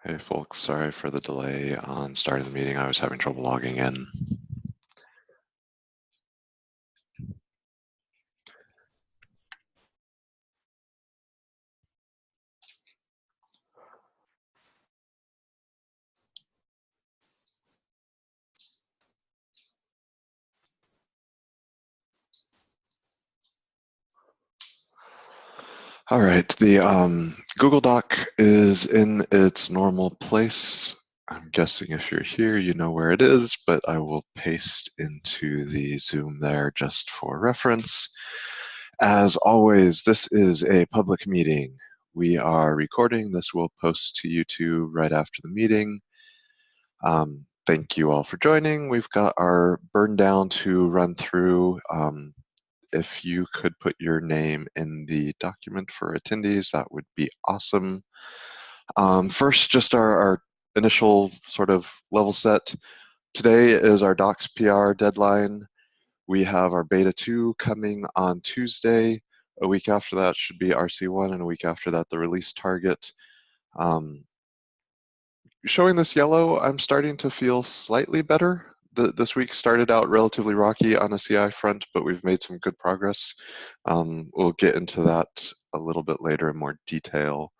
Hey folks, sorry for the delay on starting the meeting. I was having trouble logging in. All right, the Google Doc is in its normal place. I'm guessing if you're here, you know where it is, but I will paste into the Zoom there just for reference. As always, this is a public meeting. We are recording. This will post to YouTube right after the meeting. Thank you all for joining. We've got our burn down to run through. If you could put your name in the document for attendees, that would be awesome. First, just our initial sort of level set. Today is our docs PR deadline. We have our beta 2 coming on Tuesday. A week after that should be RC1, and a week after that, the release target. Showing this yellow, I'm starting to feel slightly better. This week started out relatively rocky on a CI front, but we've made some good progress. We'll get into that a little bit later in more detail.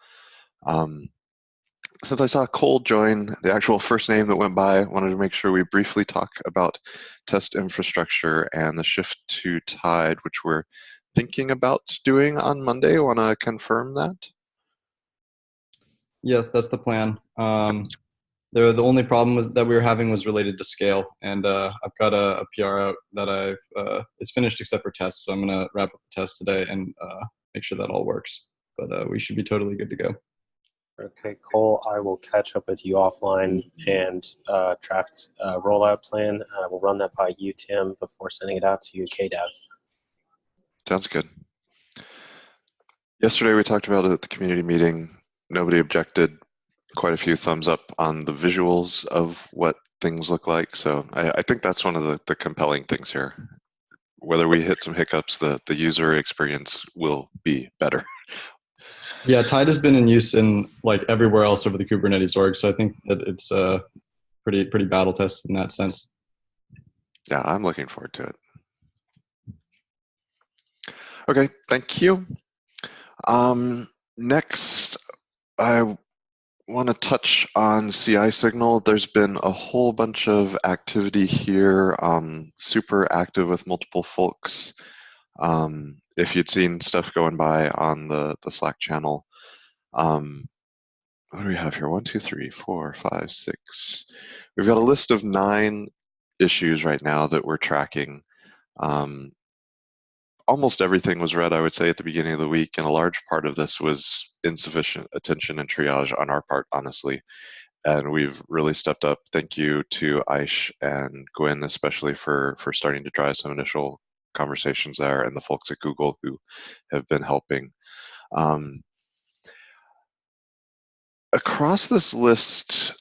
Since I saw Cole join, the actual first name that went by, I wanted to make sure we briefly talk about test infrastructure and the shift to Tide, which we're thinking about doing on Monday. Want to confirm that? Yes, that's the plan. The only problem that we were having was related to scale, and I've got a PR out that it's finished except for tests, so I'm going to wrap up the test today and make sure that all works. But we should be totally good to go. Okay, Cole, I will catch up with you offline and draft a rollout plan. We'll run that by you, Tim, before sending it out to you, KDev. Sounds good. Yesterday we talked about it at the community meeting. Nobody objected. Quite a few thumbs up on the visuals of what things look like. So I think that's one of the compelling things here. Whether we hit some hiccups, the user experience will be better. Yeah, Tide has been in use in like everywhere else over the Kubernetes org, so I think that it's pretty battle tested in that sense. Yeah, I'm looking forward to it. Okay, thank you. Next, I want to touch on CI signal. There's been a whole bunch of activity here, super active with multiple folks. If you'd seen stuff going by on the Slack channel, what do we have here? 1, 2, 3, 4, 5, 6. We've got a list of 9 issues right now that we're tracking. Almost everything was read, I would say, at the beginning of the week, and a large part of this was insufficient attention and triage on our part, honestly. And we've really stepped up. Thank you to Aish and Gwen, especially for starting to drive some initial conversations there, and the folks at Google who have been helping. Across this list,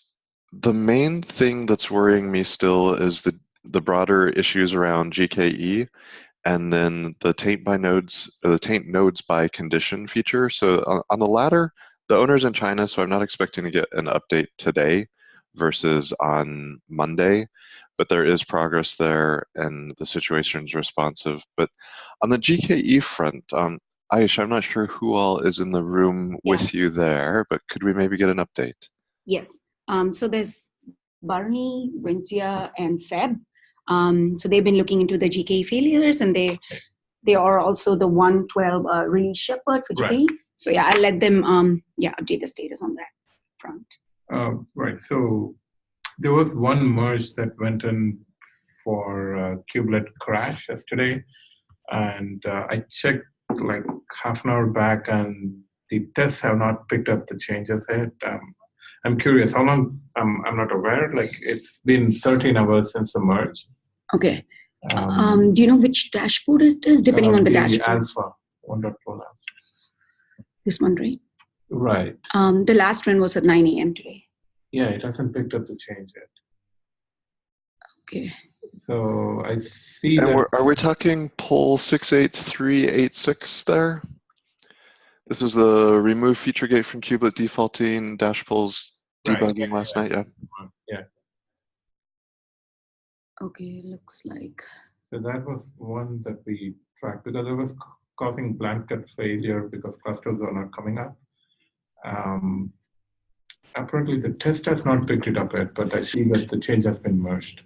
the main thing that's worrying me still is the broader issues around GKE, and then the taint by nodes, or the taint nodes by condition feature. So on the latter, the owner's in China, so I'm not expecting to get an update today versus on Monday, but there is progress there and the situation's responsive. But on the GKE front, Aish, I'm not sure who all is in the room with you there, but could we maybe get an update? Yes. So there's Barney, Wintia, and Seb. So they've been looking into the GKE failures, and they are also the 112 release shepherd for GKE. Right. So yeah, I'll let them update the status on that front. Right. So there was one merge that went in for kubelet crash yesterday, and I checked like half an hour back, and the tests have not picked up the changes yet. I'm curious how long. I'm not aware. Like it's been 13 hours since the merge. Okay. Do you know which dashboard it is? Depending on the dashboard. Alpha 1.4 alpha. This one, right? Right. The last one was at 9 a.m. today. Yeah, it hasn't picked up the change yet. Okay. So I see. And are we talking pull 68386 there? This was the remove feature gate from kubelet defaulting dash pulls debugging last night? Yeah. Yeah. Okay, looks like. So that was one that we tracked because it was causing blanket failure because clusters are not coming up. Apparently the test has not picked it up yet, but I see that the change has been merged.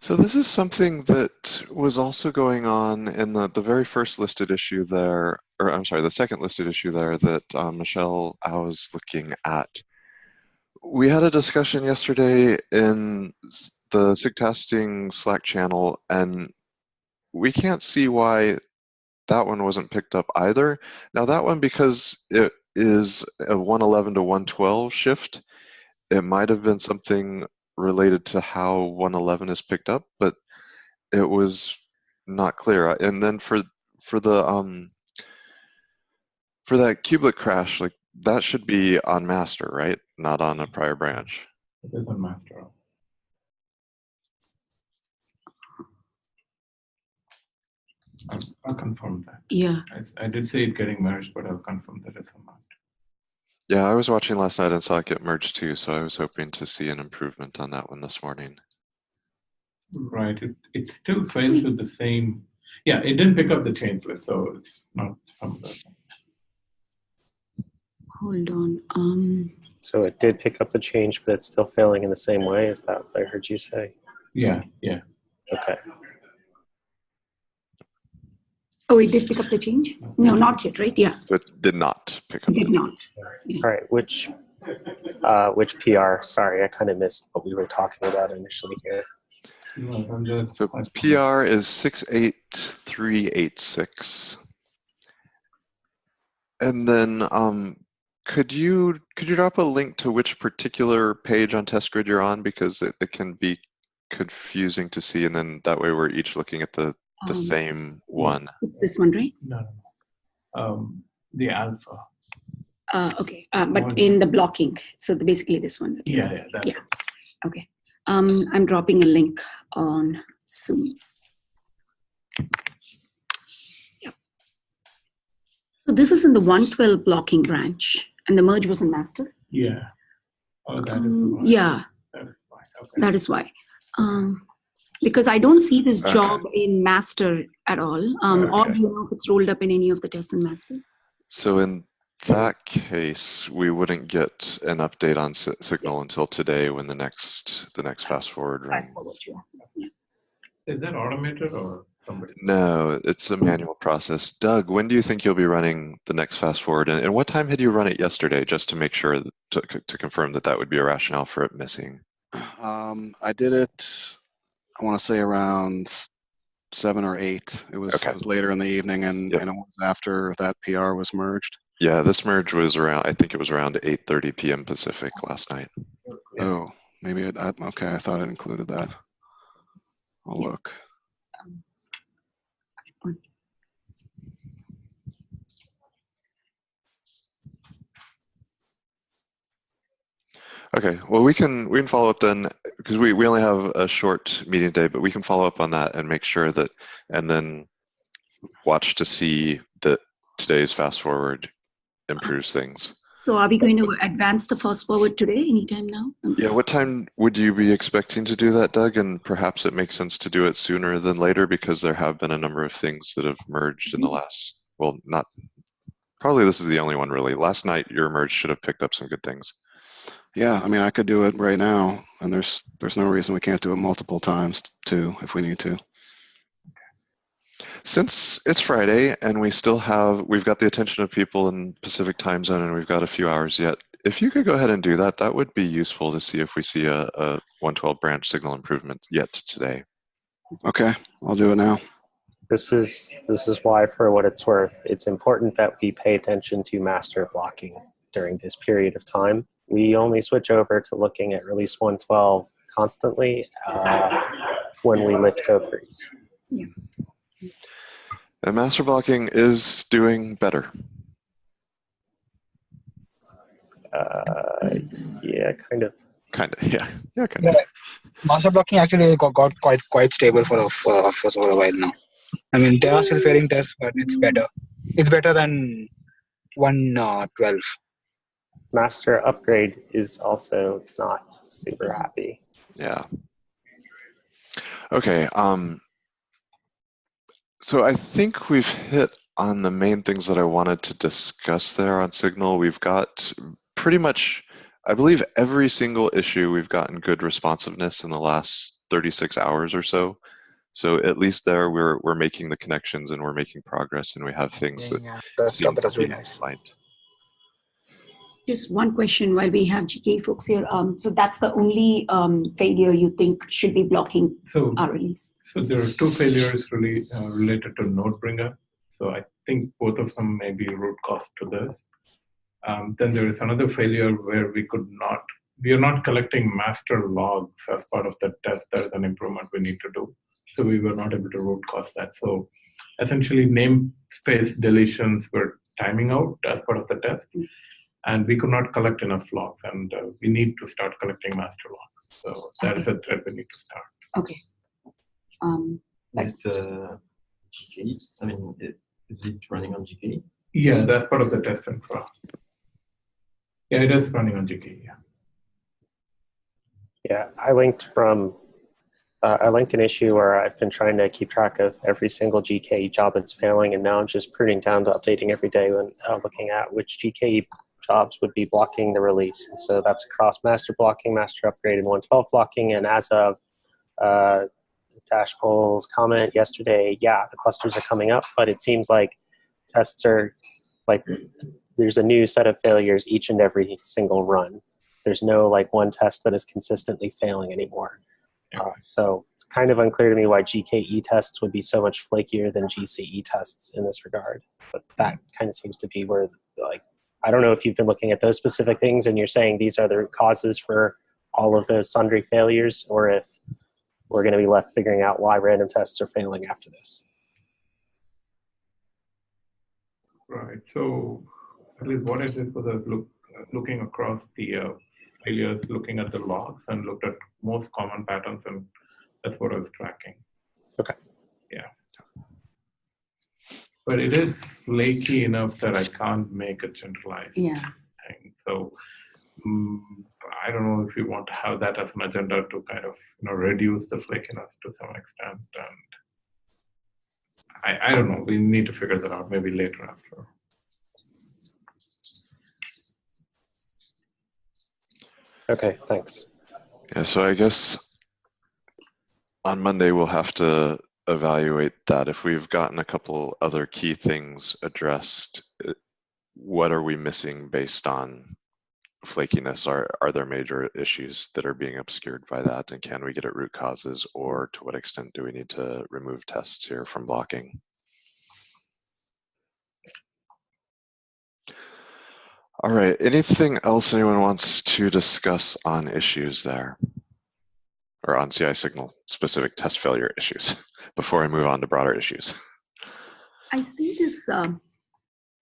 So this is something that was also going on in the very first listed issue there, or I'm sorry, the second listed issue there that Michelle I was looking at. We had a discussion yesterday in the SIG testing Slack channel, and we can't see why that one wasn't picked up either. Now that one, because it is a 111 to 112 shift, it might have been something related to how 111 is picked up, but it was not clear. And then for the for that kubelet crash, like that should be on master, right? Not on a prior branch. It is on master. I'll confirm that. Yeah. I did say it getting merged, but I'll confirm that it's on master. Yeah, I was watching last night and saw it get merged too, so I was hoping to see an improvement on that one this morning. Right. It still fails with the same. Yeah, it didn't pick up the change list, so it's not from the. Hold on. So it did pick up the change, but it's still failing in the same way. Is that what I heard you say? Yeah, yeah. Okay. Oh, it did pick up the change? No, not yet, right? Yeah. So it did not pick up. It did not. Yeah. All right. Which PR? Sorry, I kind of missed what we were talking about initially here. So PR is 68386. And then could you drop a link to which particular page on test grid you're on, because it can be confusing to see, and then that way we're each looking at the same one. It's this one, right? No. The alpha. Okay, but in the blocking. So basically this one. Yeah, that's yeah. Okay. I'm dropping a link on Zoom. Yeah. So this is in the 112 blocking branch, and the merge was in master? Yeah. Oh, that is why. Yeah. That is why. Okay. That is why. Because I don't see this job in master at all. Or do you know if it's rolled up in any of the tests in master? So in that case, we wouldn't get an update on Signal until today, when the next fast forward runs. Fast forward, yeah. Is that automated or somebody? No, it's a manual process. Doug, when do you think you'll be running the next fast forward? And what time had you run it yesterday, just to make sure to confirm that would be a rationale for it missing? I did it, I want to say around 7 or 8. It was, it was later in the evening, and it was after that PR was merged. Yeah, this merge was around, I think it was around 8:30 p.m. Pacific last night. Oh, maybe okay, I thought it included that. I'll look. Okay, well we can follow up then, because we only have a short meeting day, but we can follow up on that and make sure that, and then watch to see that today's fast forward improves things. So are we going to advance the fast forward today, anytime now? Yeah, what time would you be expecting to do that, Doug? And perhaps it makes sense to do it sooner than later, because there have been a number of things that have merged in the last, well, not, probably this is the only one really. Last night your merge should have picked up some good things. Yeah, I mean, I could do it right now, and there's no reason we can't do it multiple times too, if we need to. Since it's Friday and we've got the attention of people in Pacific time zone, and we've got a few hours yet, if you could go ahead and do that, that would be useful to see if we see a 112 branch signal improvement yet today. Okay, I'll do it now. This is why, for what it's worth, it's important that we pay attention to master blocking during this period of time. We only switch over to looking at release 112 constantly when we lift code freeze. Yeah. And master blocking is doing better. Yeah, kind of. Yeah, kind of. Yeah, master blocking actually got quite stable for a while now. I mean, there are still failing tests, but it's better. It's better than 112. master upgrade is also not super happy. Yeah. Okay. So I think we've hit on the main things that I wanted to discuss there on Signal. We've got pretty much, I believe, every single issue we've gotten good responsiveness in the last 36 hours or so. So at least there we're making the connections and we're making progress and we have things that Yeah, seem to that's be really nice. fine. Just one question while we have GK folks here. So that's the only failure you think should be blocking our release? So there are two failures really related to NodeBringer. So I think both of them may be root cause to this. Then there is another failure where we are not collecting master logs as part of the test. That is an improvement we need to do. So we were not able to root cause that. So essentially namespace deletions were timing out as part of the test. And we could not collect enough logs, and we need to start collecting master logs. So that is a thread we need to start. Okay. Is it GKE? I mean, is it running on GKE? Yeah, that's part of the test infra. Yeah, it is running on GKE. Yeah. Yeah, I linked an issue where I've been trying to keep track of every single GKE job that's failing, and now I'm just pruning down to updating every day when looking at which GKE jobs would be blocking the release. And so that's across master blocking, master upgrade, and 112 blocking. And as of Dashpole's comment yesterday, yeah, the clusters are coming up, but it seems like tests are like there's a new set of failures each and every single run. There's no like one test that is consistently failing anymore. So it's kind of unclear to me why GKE tests would be so much flakier than GCE tests in this regard. But that kind of seems to be where, like, I don't know if you've been looking at those specific things and you're saying these are the root causes for all of those sundry failures, or if we're going to be left figuring out why random tests are failing after this. Right. So at least what I did was looking across the failures, looking at the logs, and looked at most common patterns, and that's what I was tracking. Okay. Yeah. But it is flaky enough that I can't make a generalized thing. So I don't know if you want to have that as an agenda to kind of reduce the flakiness to some extent. And I don't know. We need to figure that out maybe later after. Okay, thanks. Yeah, so I guess on Monday we'll have to evaluate that. If we've gotten a couple other key things addressed, what are we missing based on flakiness? Are there major issues that are being obscured by that, and can we get at root causes, or to what extent do we need to remove tests here from blocking? All right, anything else anyone wants to discuss on issues there? Or on CI signal specific test failure issues before I move on to broader issues? I see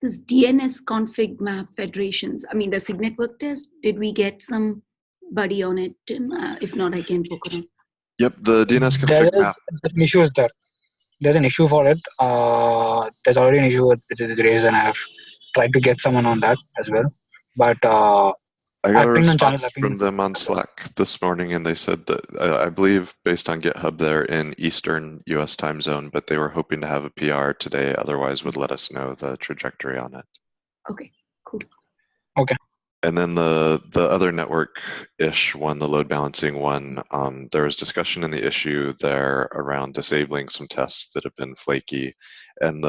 this DNS config map federations. I mean, the SIG network test, did we get somebody on it, Tim? If not, I can poke it on. Yep, the DNS config map. There's an issue is there. There's an issue for it. There's already an issue with it raised, and I've tried to get someone on that as well. But I got a response from them on Slack this morning, and they said that I believe based on GitHub they're in Eastern US time zone, but they were hoping to have a PR today, otherwise would let us know the trajectory on it. Okay, cool. Okay. And then the other network-ish one, the load balancing one, there was discussion in the issue there around disabling some tests that have been flaky, and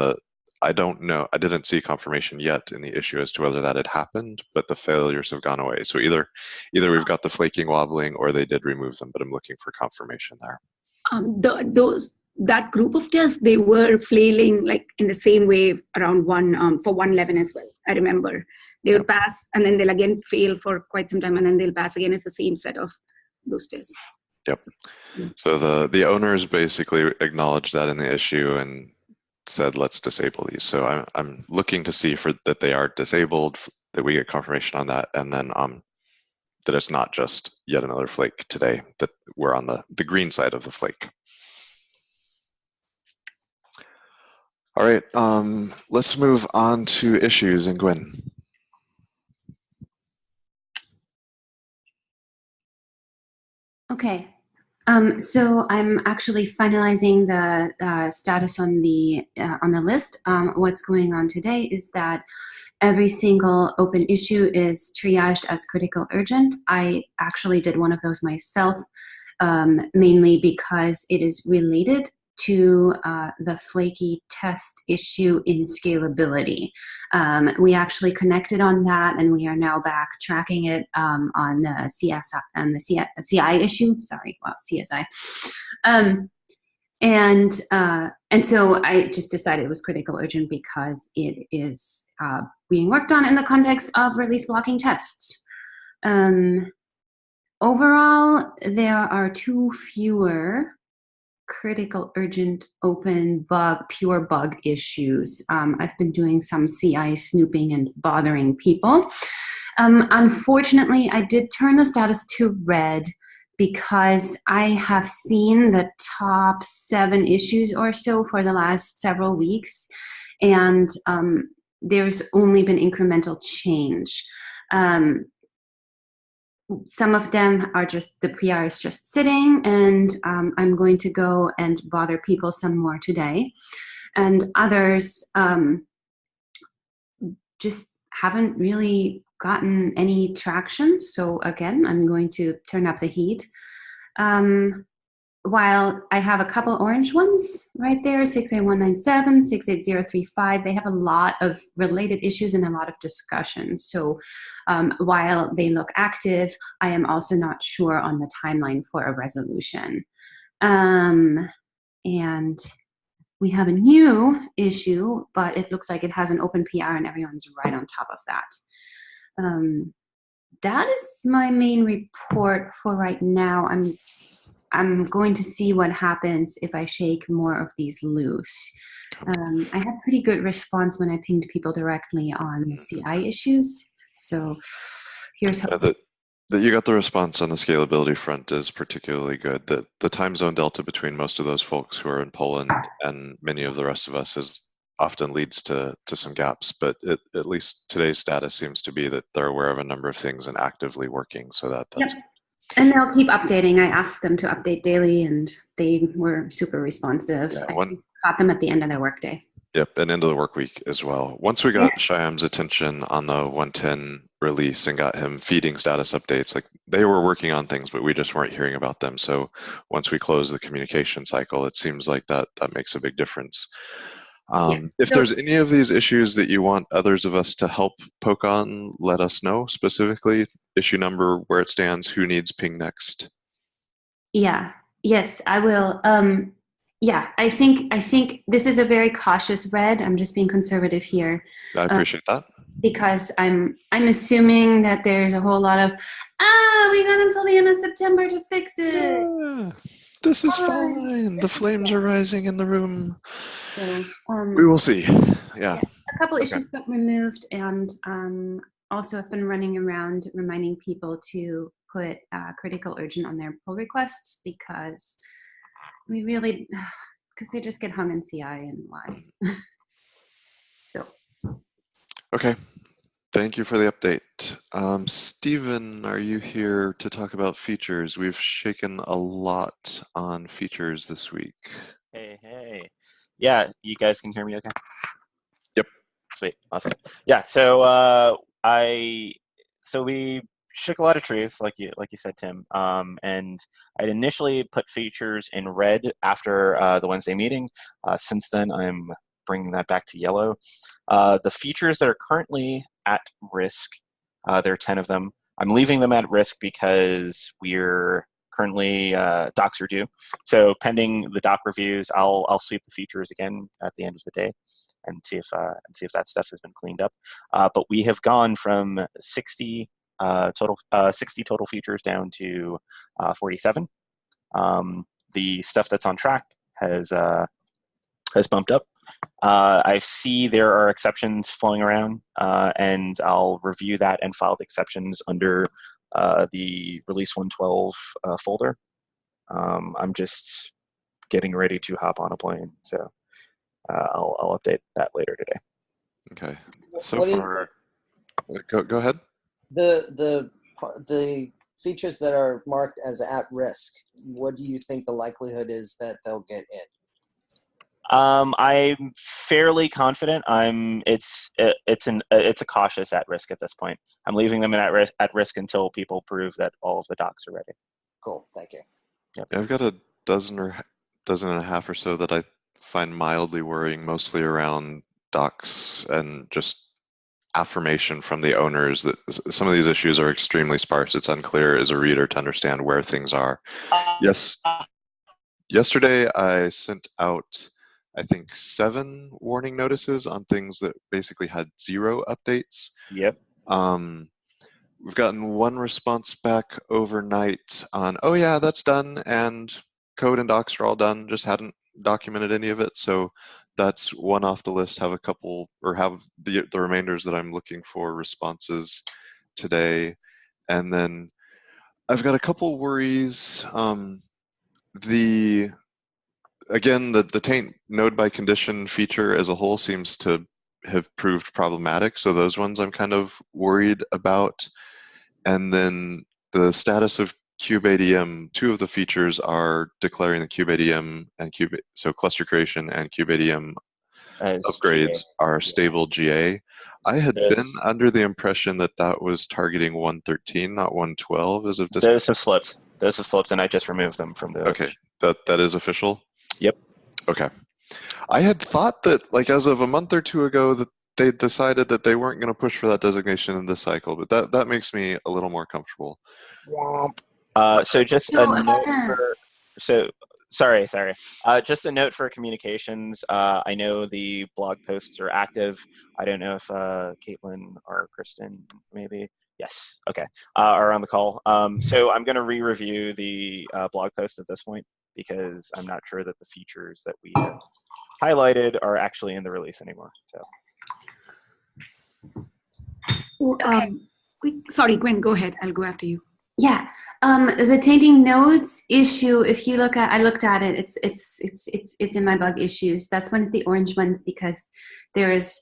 I don't know, I didn't see confirmation yet in the issue as to whether that had happened, but the failures have gone away. So either we've got the flaking wobbling or they did remove them, but I'm looking for confirmation there. That group of tests, they were flailing like in the same way around for 111 as well. I remember they would pass and then they'll again fail for quite some time and then they'll pass again. It's the same set of those tests. Yep. So the owners basically acknowledged that in the issue and said, let's disable these. So I'm looking to see that they are disabled, that we get confirmation on that, and then that it's not just yet another flake today, that we're on the green side of the flake. All right, let's move on to issues, and Gwen. Okay. So I'm actually finalizing the status on the list. What's going on today is that every single open issue is triaged as critical urgent. I actually did one of those myself, mainly because it is related to the flaky test issue in scalability. We actually connected on that, and we are now back tracking it on the CSI and the CI issue. Sorry, wow, CSI. And so I just decided it was critical urgent because it is being worked on in the context of release blocking tests. Overall, there are 2 fewer critical urgent open pure bug issues. I've been doing some CI snooping and bothering people. Unfortunately, I did turn the status to red because I have seen the top 7 issues or so for the last several weeks, and there's only been incremental change. Some of them are just, the PR is just sitting, and I'm going to go and bother people some more today. And others just haven't really gotten any traction. So again, I'm going to turn up the heat. While I have a couple orange ones right there, 68197, 68035, they have a lot of related issues and a lot of discussion. So while they look active, I am also not sure on the timeline for a resolution. And we have a new issue, but it looks like it has an open PR and everyone's right on top of that. That is my main report for right now. I'm going to see what happens if I shake more of these loose. I had pretty good response when I pinged people directly on the CI issues. So here's how. That you got the response on the scalability front is particularly good. The time zone delta between most of those folks who are in Poland and many of the rest of us often leads to some gaps. But at least today's status seems to be that they're aware of a number of things and actively working. So that's. Yep. And they'll keep updating. I asked them to update daily, and they were super responsive. Yeah, I caught them at the end of their workday. Yep, and into the work week as well. Once we got Shyam's attention on the 110 release and got him feeding status updates, like they were working on things, but we just weren't hearing about them. So once we close the communication cycle, it seems like that makes a big difference. If there's any of these issues that you want others of us to help poke on, let us know specifically, issue number, where it stands, who needs ping next. Yeah, yes, I will. Yeah, I think this is a very cautious red. I'm just being conservative here. I appreciate that. Because I'm assuming that there's a whole lot of, we got until the end of September to fix it. Yeah, this is fine. The flames are rising in the room. So, we will see. Yeah. A couple issues got removed, and also I've been running around reminding people to put critical urgent on their pull requests because we really, because they just get hung in CI and why. So. Okay. Thank you for the update. Stephen, are you here to talk about features? We've shaken a lot on features this week. Hey. Yeah, you guys can hear me okay? Yep. Sweet, awesome. Yeah, so we shook a lot of trees, like you said, Tim. And I'd initially put features in red after the Wednesday meeting. Since then, I'm bringing that back to yellow. The features that are currently at risk, there are 10 of them. I'm leaving them at risk because we're currently docs are due. So pending the doc reviews, I'll sweep the features again at the end of the day and see if that stuff has been cleaned up. But we have gone from 60 total features down to 47. The stuff that's on track has bumped up. I see there are exceptions flowing around, and I'll review that and file the exceptions under the release 112 folder. I'm just getting ready to hop on a plane, so I'll update that later today. Okay. So far, go ahead. The features that are marked as at risk, what do you think the likelihood is that they'll get in? I'm fairly confident. It's a cautious at risk at this point. I'm leaving them at risk until people prove that all of the docs are ready. Cool, thank you. Yep. Yeah, I've got a dozen and a half or so that I find mildly worrying, mostly around docs and just affirmation from the owners that some of these issues are extremely sparse. It's unclear as a reader to understand where things are. Yes, yesterday I sent out, I think, 7 warning notices on things that basically had 0 updates. Yep. We've gotten 1 response back overnight on, oh yeah, that's done, and code and docs are all done, just hadn't documented any of it. So that's 1 off the list. Have a couple, or have the remainders that I'm looking for responses today. And then I've got a couple worries. Again, the taint node by condition feature as a whole seems to have proved problematic. So those ones I'm kind of worried about. And then the status of kubeadm, 2 of the features are declaring the kubeadm and so cluster creation and kubeadm upgrades are stable GA. I had been under the impression that that was targeting 113, not 112 as of this. Those have slipped. Those have slipped, and I just removed them from the. Okay, that is official? Yep. Okay. I had thought that, like, as of a month or 2 ago, that they decided that they weren't going to push for that designation in this cycle, but that makes me a little more comfortable. So just a note for, sorry. Just a note for communications. I know the blog posts are active. I don't know if Caitlin or Kristen, maybe. Yes. Okay. Are on the call. So I'm going to re-review the blog post at this point because I'm not sure that the features that we have highlighted are actually in the release anymore. So. Okay. Sorry, Gwen, go ahead. I'll go after you. Yeah, the tainting nodes issue. If you look at, I looked at it. It's in my bug issues. That's one of the orange ones because there's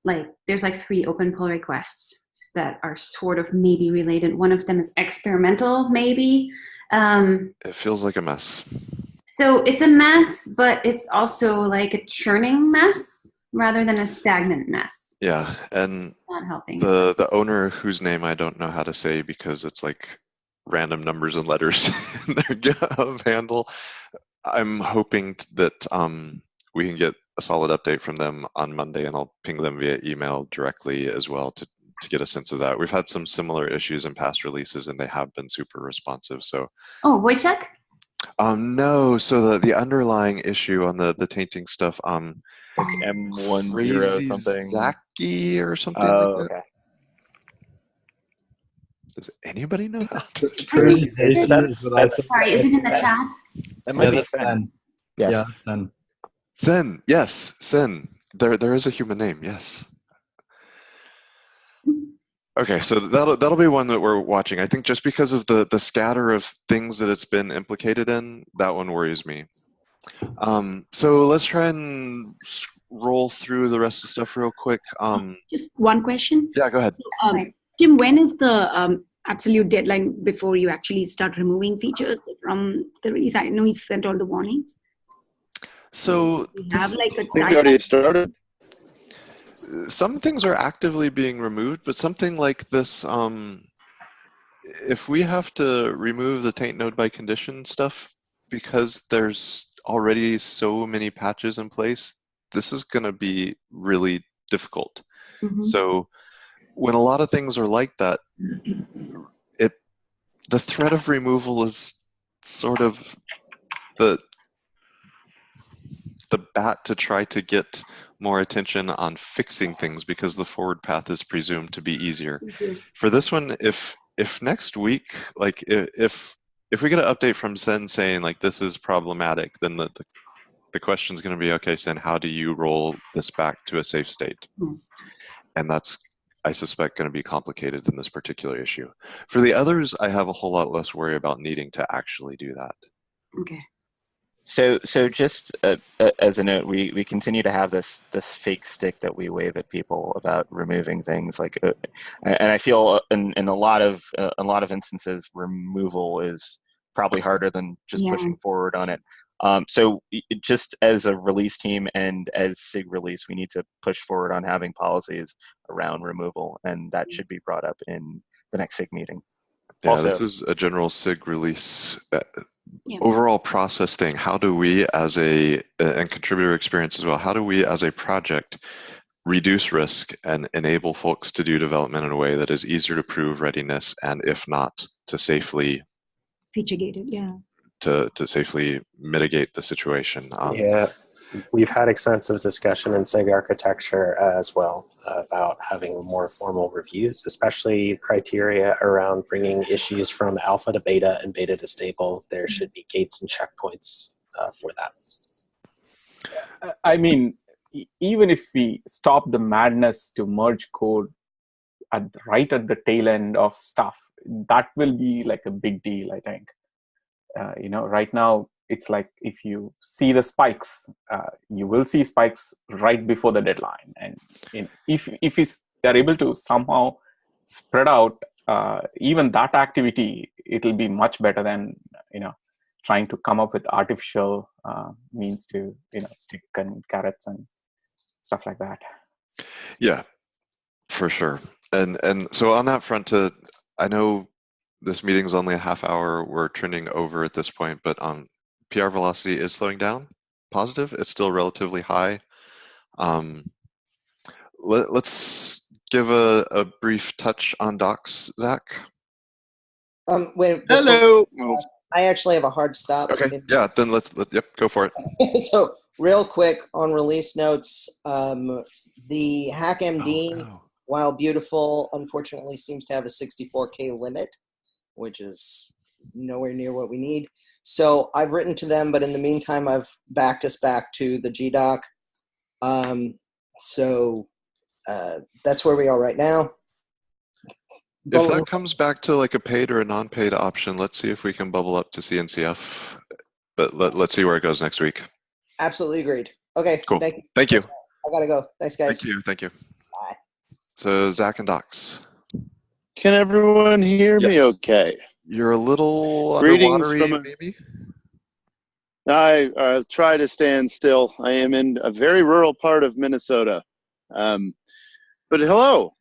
like 3 open pull requests that are sort of maybe related. One of them is experimental, maybe. It feels like a mess. So it's a mess, but it's also like a churning mess rather than a stagnant mess. Yeah, and not helping. The owner, whose name I don't know how to say because it's like random numbers and letters in their GitHub handle, I'm hoping that we can get a solid update from them on Monday, and I'll ping them via email directly as well to get a sense of that. We've had some similar issues in past releases, and they have been super responsive. So. Oh, Wojciech? No. So the underlying issue on the tainting stuff, like M10 something. Zaki or something like that. Okay. Does anybody know how to? Sorry, is it in the chat? That might be that's Sen. Yeah, Sen. Sen, yes, Sen. There is a human name, yes. Okay, so that'll be one that we're watching. I think just because of the scatter of things that it's been implicated in, that one worries me. So let's try and roll through the rest of the stuff real quick. Just one question. Yeah, go ahead. Tim, when is the absolute deadline before you actually start removing features from the release? I know you sent all the warnings. So we have like a we already started. Some things are actively being removed, but something like this, if we have to remove the taint node by condition stuff because there's already so many patches in place, this is going to be really difficult. Mm-hmm. So when a lot of things are like that, the threat of removal is sort of the bat to try to get more attention on fixing things because the forward path is presumed to be easier. Mm-hmm. For this one, if next week, like if we get an update from Sen saying like this is problematic, then the question is going to be, okay, Sen, how do you roll this back to a safe state? Mm-hmm. And that's, I suspect, going to be complicated in this particular issue. For the others, I have a whole lot less worry about needing to actually do that. Okay. So just as a note, we continue to have this fake stick that we wave at people about removing things like, and I feel in a lot of instances, removal is probably harder than just Yeah. pushing forward on it. So just as a release team and as SIG release, we need to push forward on having policies around removal, and that should be brought up in the next SIG meeting. Yeah, Also, this is a general SIG release. Yeah. Overall process thing, how do we as and contributor experience as well, how do we as a project reduce risk and enable folks to do development in a way that is easier to prove readiness and if not to safely Feature gated, yeah. to safely mitigate the situation? Yeah, we've had extensive discussion in SIG architecture as well about having more formal reviews, especially criteria around bringing issues from alpha to beta and beta to stable. There should be gates and checkpoints for that. I mean, even if we stop the madness to merge code right at the tail end of stuff, that will be like a big deal, I think. Right now, it's like if you see the spikes, you will see spikes right before the deadline. And if they're able to somehow spread out even that activity, it'll be much better than trying to come up with artificial means to stick and carrots and stuff like that. Yeah, for sure. And so on that front, I know this meeting's only a half hour. We're trending over at this point, but PR velocity is slowing down. Positive. It's still relatively high. Let's give a brief touch on docs, Zach. Wait. Hello. I actually have a hard stop. Okay. Yeah. Then yep. Go for it. So real quick on release notes, the HackMD, while beautiful, unfortunately seems to have a 64K limit, which is nowhere near what we need. So I've written to them, but in the meantime, I've backed us back to the GDoc. So that's where we are right now. If that comes back to like a paid or a non-paid option, let's see if we can bubble up to CNCF. But let's see where it goes next week. Absolutely agreed. Okay. Cool. Thank you. Thank you. I gotta go. Thanks, guys. Thank you. Bye. So Zach and Docs. Can everyone hear me okay? You're a little Greetings underwatery, maybe? I try to stand still. I am in a very rural part of Minnesota. But hello.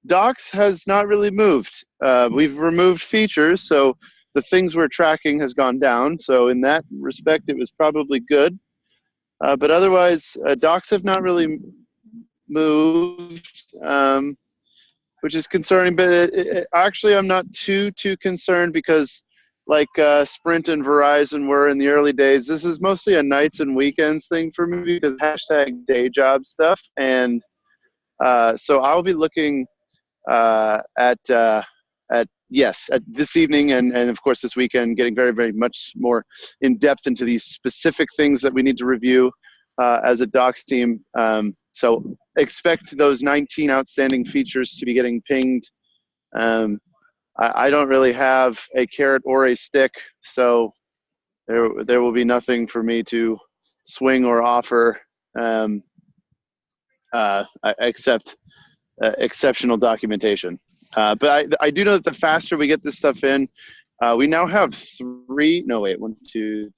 Docs has not really moved. We've removed features, so the things we're tracking has gone down. So in that respect, it was probably good. But otherwise, docs have not really moved, which is concerning. But actually, I'm not too concerned because, like Sprint and Verizon were in the early days, this is mostly a nights and weekends thing for me because hashtag day job stuff. And so I'll be looking at this evening and of course this weekend, getting very, very much more in depth into these specific things that we need to review as a docs team. So expect those 19 outstanding features to be getting pinged. I don't really have a carrot or a stick, so there will be nothing for me to swing or offer except exceptional documentation. But I do know that the faster we get this stuff in, we now have three languages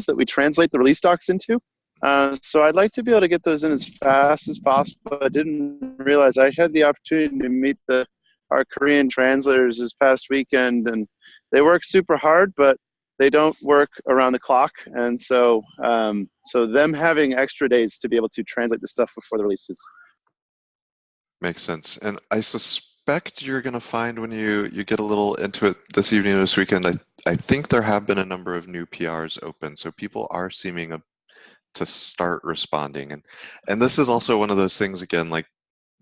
that we translate the release docs into. So I'd like to be able to get those in as fast as possible. I didn't realize I had the opportunity to meet our Korean translators this past weekend, and they work super hard, but they don't work around the clock. And so so them having extra days to be able to translate the stuff before the releases. Makes sense. And I suspect you're going to find when you get a little into it this evening or this weekend, I think there have been a number of new PRs open. So people are seeming to start responding. And this is also one of those things, again, like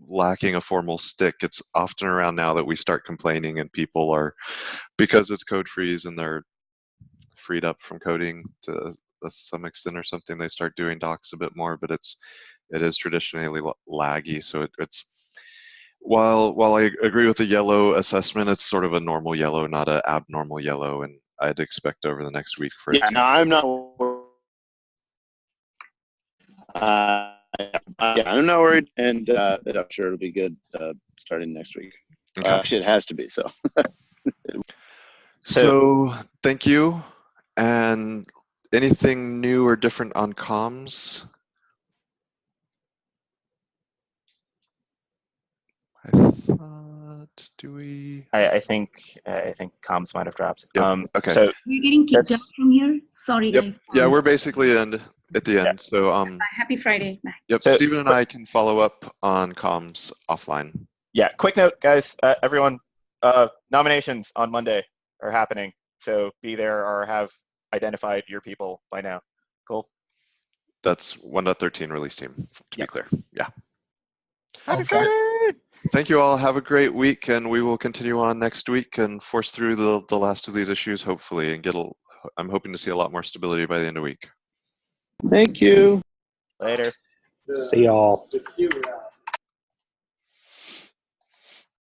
lacking a formal stick. It's often around now that we start complaining and people are, because it's code freeze and they're freed up from coding to some extent or something, they start doing docs a bit more, but it is traditionally laggy. So it's while I agree with the yellow assessment, it's sort of a normal yellow, not an abnormal yellow, and I'd expect over the next week for it Yeah, to. no, I'm not. Yeah, I'm not worried, and I'm sure it'll be good starting next week. Okay. Actually, it has to be so. So thank you. And anything new or different on comms? I thought, do we? I think comms might have dropped. Yep. Okay. So We're getting kicked out from here. Sorry, Yep. guys. Yeah, we're basically at the end. So Happy Friday. Bye. Yep. So, Stephen and I can follow up on comms offline. Yeah. Quick note, guys. Everyone, nominations on Monday are happening. So be there or have identified your people by now. Cool. That's 1.13 release team, to be clear. Yeah. Happy Friday! Thank you all. Have a great week, and we will continue on next week and force through the last of these issues, hopefully, and I'm hoping to see a lot more stability by the end of the week. Thank you. Later. See y'all.